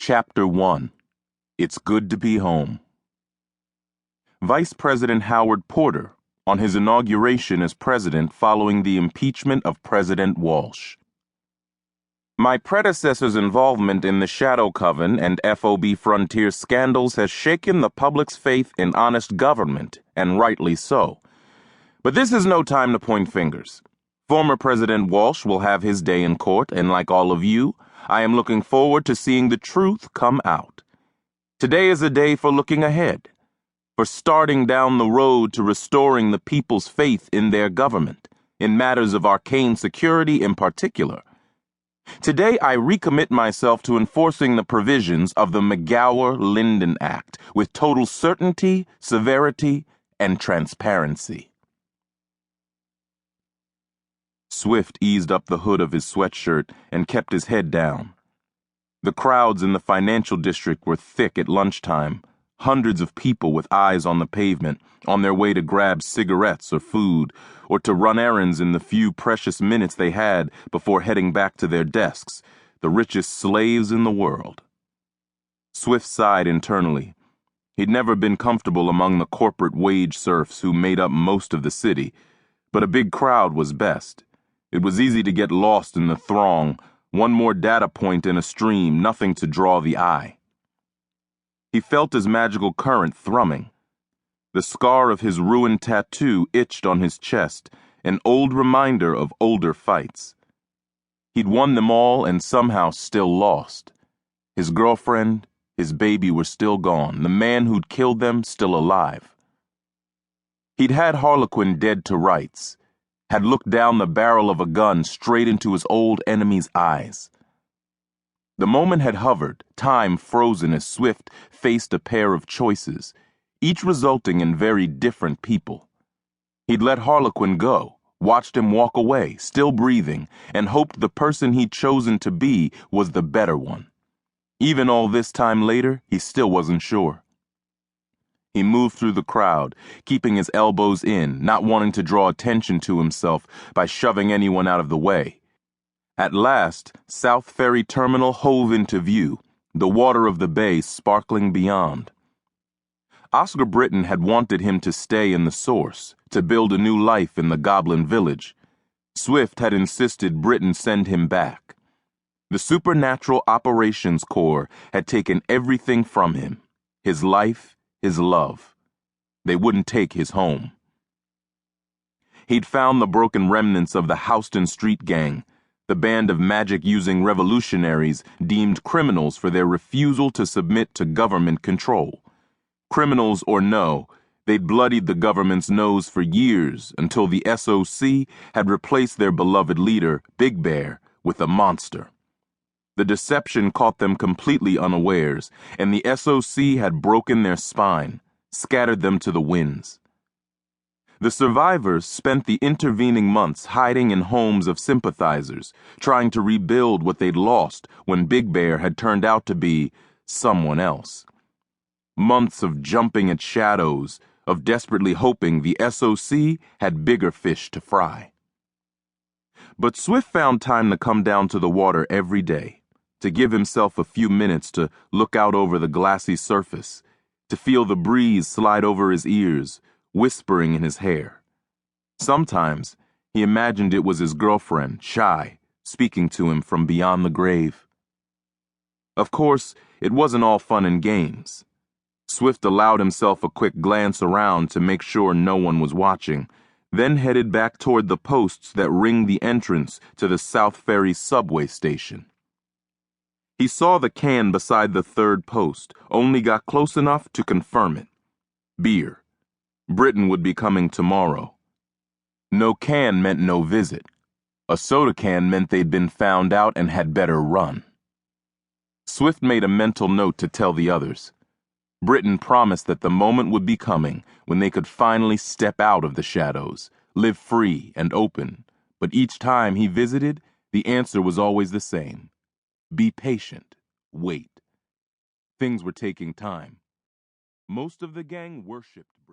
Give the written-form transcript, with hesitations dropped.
Chapter 1. It's Good to Be Home. Vice President Howard Porter, on his inauguration as president following the impeachment of President Walsh. My predecessor's involvement in the Shadow Coven and FOB Frontier scandals has shaken the public's faith in honest government, and rightly so. But this is no time to point fingers. Former President Walsh will have his day in court, and like all of you, I am looking forward to seeing the truth come out. Today is a day for looking ahead, for starting down the road to restoring the people's faith in their government, in matters of arcane security in particular. Today I recommit myself to enforcing the provisions of the McGower-Linden Act with total certainty, severity, and transparency. Swift eased up the hood of his sweatshirt and kept his head down. The crowds in the financial district were thick at lunchtime, hundreds of people with eyes on the pavement, on their way to grab cigarettes or food, or to run errands in the few precious minutes they had before heading back to their desks, the richest slaves in the world. Swift sighed internally. He'd never been comfortable among the corporate wage serfs who made up most of the city, but a big crowd was best. It was easy to get lost in the throng, one more data point in a stream, nothing to draw the eye. He felt his magical current thrumming. The scar of his ruined tattoo itched on his chest, an old reminder of older fights. He'd won them all and somehow still lost. His girlfriend, his baby were still gone, the man who'd killed them still alive. He'd had Harlequin dead to rights, had looked down the barrel of a gun straight into his old enemy's eyes. The moment had hovered, time frozen as Swift faced a pair of choices, each resulting in very different people. He'd let Harlequin go, watched him walk away, still breathing, and hoped the person he'd chosen to be was the better one. Even all this time later, he still wasn't sure. He moved through the crowd, keeping his elbows in, not wanting to draw attention to himself by shoving anyone out of the way. At last, South Ferry Terminal hove into view, the water of the bay sparkling beyond. Oscar Britton had wanted him to stay in the source, to build a new life in the Goblin Village. Swift had insisted Britton send him back. The Supernatural Operations Corps had taken everything from him, his life, his love. They wouldn't take his home. He'd found the broken remnants of the Houston Street Gang, the band of magic-using revolutionaries deemed criminals for their refusal to submit to government control. Criminals or no, they'd bloodied the government's nose for years until the SOC had replaced their beloved leader, Big Bear, with a monster. The deception caught them completely unawares, and the SOC had broken their spine, scattered them to the winds. The survivors spent the intervening months hiding in homes of sympathizers, trying to rebuild what they'd lost when Big Bear had turned out to be someone else. Months of jumping at shadows, of desperately hoping the SOC had bigger fish to fry. But Swift found time to come down to the water every day, to give himself a few minutes to look out over the glassy surface, to feel the breeze slide over his ears, whispering in his hair. Sometimes he imagined it was his girlfriend, Shy, speaking to him from beyond the grave. Of course, it wasn't all fun and games. Swift allowed himself a quick glance around to make sure no one was watching, then headed back toward the posts that ringed the entrance to the South Ferry subway station. He saw the can beside the third post, only got close enough to confirm it. Beer. Britton would be coming tomorrow. No can meant no visit. A soda can meant they'd been found out and had better run. Swift made a mental note to tell the others. Britton promised that the moment would be coming when they could finally step out of the shadows, live free and open, but each time he visited, the answer was always the same. Be patient. Wait. Things were taking time. Most of the gang worshipped Britton.